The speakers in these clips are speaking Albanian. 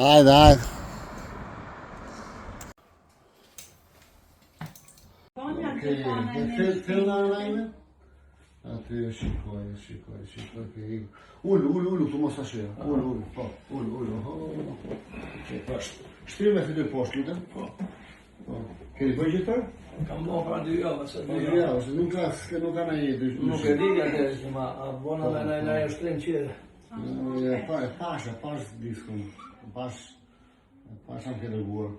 Hajde, hajde. Aty shikoj, Ullu, tu mos ashtu. Ullu, po, ullu. Shtirë me të poshtë, lutëm? Po. Keni bëjë gjithë tërë? Kam bo pra 2 javë, se 2 2 javë, se nuk ka në jetë. Nuk e di atë, ma bona dhe në e shtrim qire. Pash diskon, pash am ke dërguar.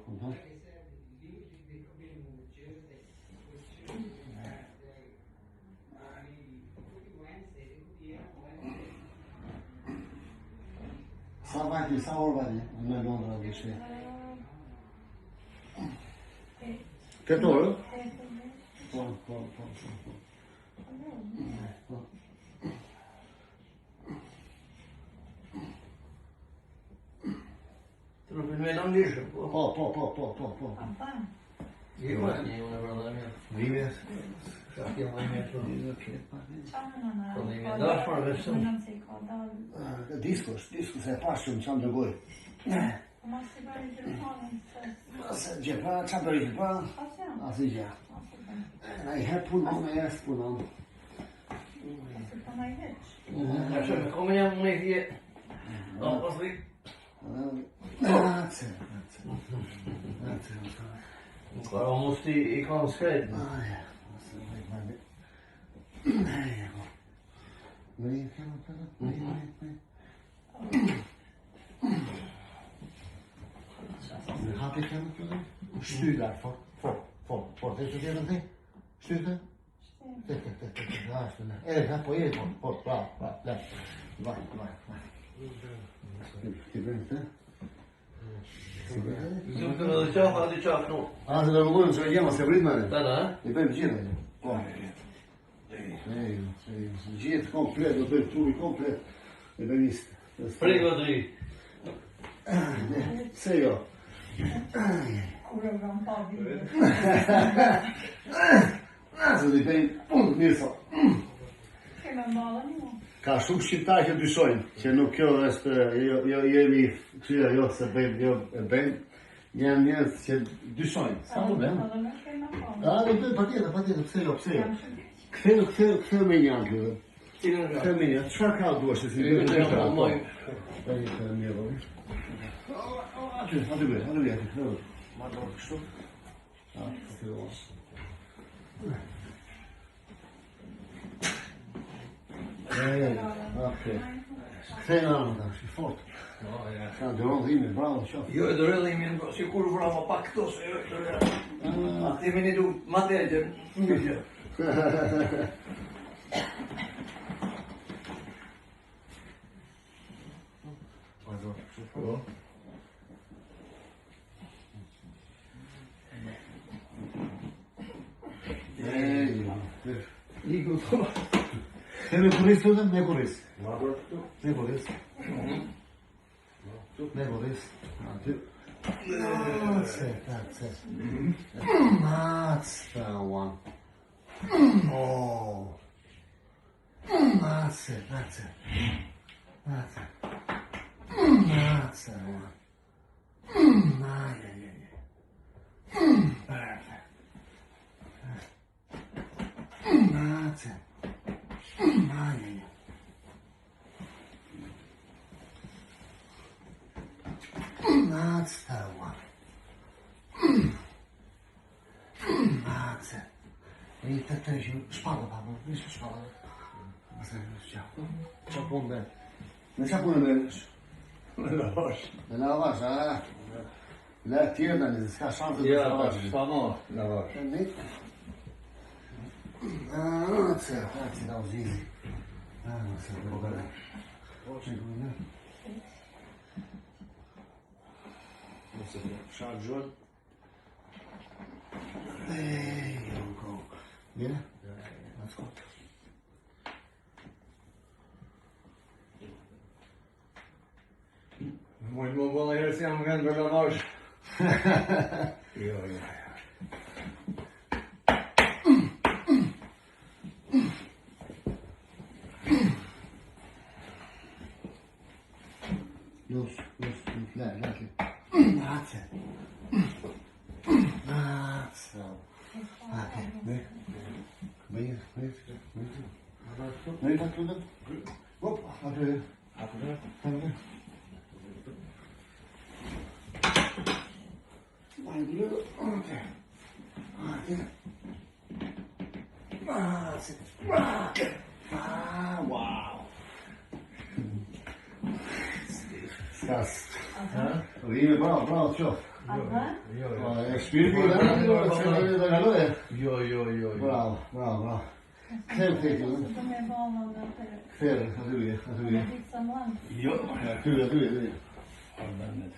Sa orë vani në Londra dhe shë? 8 orë? Po. Të në filme në lishë, po. Po. Gjima, një unë e brada mjë. Vive? Shakja më mjë të një. Po në ime dash marrë veshëm. Diskus e pashëm që më dërgoj. Gjepa, që më dërgoj gjepa? Asi gjë. Na I herë punon, e jesë punon. Që me kome jam më i fje. Do më pasri. Grazie. Ancora musti I kam skret. Happy camera? Stuur daar, voor. Heeft u dit nog niet? Stuur het? Erg, poi voor, vai. Zoek er wel de chaf aan de chaf nog. Ah, se dërgojnë që jema se vrit me. Da, I bëjmë gjithë. Po. Gjithë komplet, do bëjmë trupi komplet. E bëjmë istë. Prego dri. Se jo. Kure kam pa vide. Se di bëjmë mirë sot. Keme mbala një. Ka shumë shqiptarë që dyshojnë, që nuk kjo është, jo jemi krya, jo se bëjmë, janë njerëz që dyshojnë. Sa problem? Do të patjetër, pse jo. Ktheu me një anë, ktheu me një, çfarë ka duash si Ju të jam moj. Aty bëj. Ma do kështu. Okej. Kthej në anë tash, I fort. Ka dëron dhime, bravo, qof. Jo e dorë imi, si kur vrama pak këto, se jo e dorë. Ati me një du ma të egjën, një gjë. Iku të me kuris të dhe, me kuris. Me kuris. Aty. That's it. That's the one. Oh. That's it. That's the one. Perfect. That's it. That's the one. That's it. I të të ishë shpallë, papo, ishë shpallë. Qa punë bërë? Në qa punë bërë? Në lavash, a? Le tjerë në një, s'ka shansë të lavash. Pa mo, lavash. Grazie da usizi. Non si può vedere. Non si può. Charge. Go. Vieni? Ascolta. Moj më bëllë herë si jam kënë për lavash. Jo. Los, laki. Grazie. Grazie. Okej, nej. Nej. Nej, tack för det. Hopp, att du... Okej. Wow. Stas. Det är bra kör. Jag spyr på den och sen är det galo det. Jo. Bra. Kräv det ju. De är vana Fer, du är. Jo. Du. Armbandet.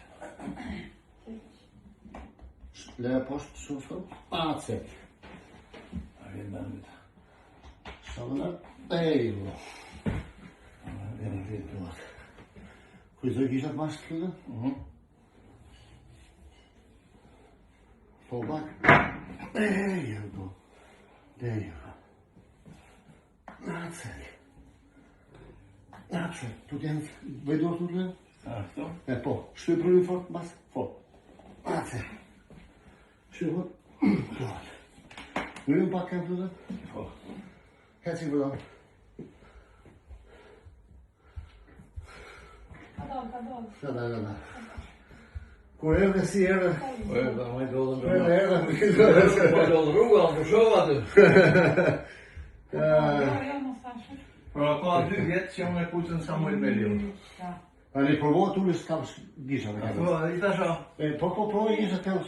Lä post så så. Patset. Armbandet. Såna. Bello. Det är riktigt bra. Kuis ook iets vast kunnen? Volbak. There you go. That's it. Tu tens, vai do outro lado? Så. É, pô. Estou por aí fora, mas, pô. That's it. Estou. Nu är det bara kan du det? Så. Här ser vi då. Kadal. Går över ser det. Över mig då den. Över. Roan för så vad du. Jag måste ha Pra ka dy vjet që unë e kuqën Samuel Melio. Ali provo tu le skam gisha me Po, i tasha. Po, gisha skam.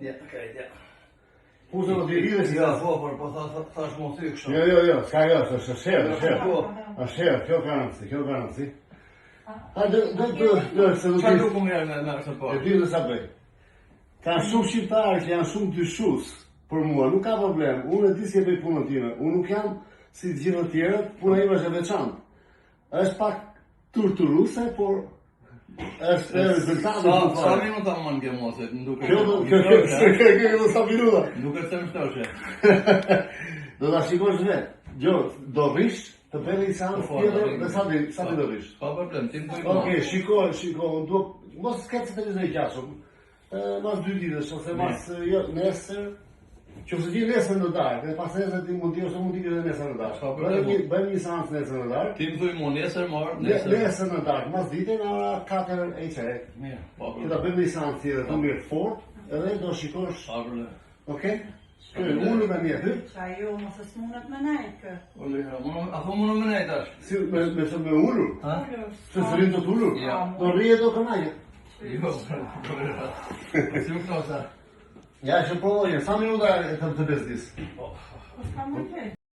Ja, okej, ja. Puzo do dirire si. Ja, po, thash mos i kështu. Jo, ska jo, så ser. A ser, kjo garanci. A do se do Çfarë të duku mirë me këtë po? e di se sa bëj. Ka shumë shqiptarë që janë shumë dyshus për mua, nuk ka problem. Unë e di si e bëj punën time. Unë nuk jam si të gjithë të tjerët, puna ime është e veçantë. Është pak turturuse, por është rezultati i Sa minuta më ke mos e duket. Kjo sa minuta. Duket se më shtoshe. Do ta shikosh vetë. Jo, do rish të bëj lisancë tjetër dhe sa ti do rish. Pa problem, ti më thuj. Okej, shiko, mos s'ka të televizor i qashëm. Mas 2 ditësh ose mas nesër. Që se ti nesër në darkë, dhe pas nesër ti mund t'i ose mund t'i edhe nesër në darkë. Bëjmë një seancë nesër në darkë. Ti më thuj mu nesër marr, Nesër në darkë, mas dite në ora 4 e qerek. Mirë, pa Që problem. ta bëjmë një seancë tjetër të mirë të fort, edhe do shikosh, Pa problem. okej? Unë me një hyt, Qa jo, mos e s'munët me nejtë kë. Apo më në mënej tash. si me ullur, Ha? se sërin të t'ullur, Ja. do rrije do kënaje. Jo, si u knosa. Ja, që provojnë, sa minuta e të bezdis? Po s'ka më të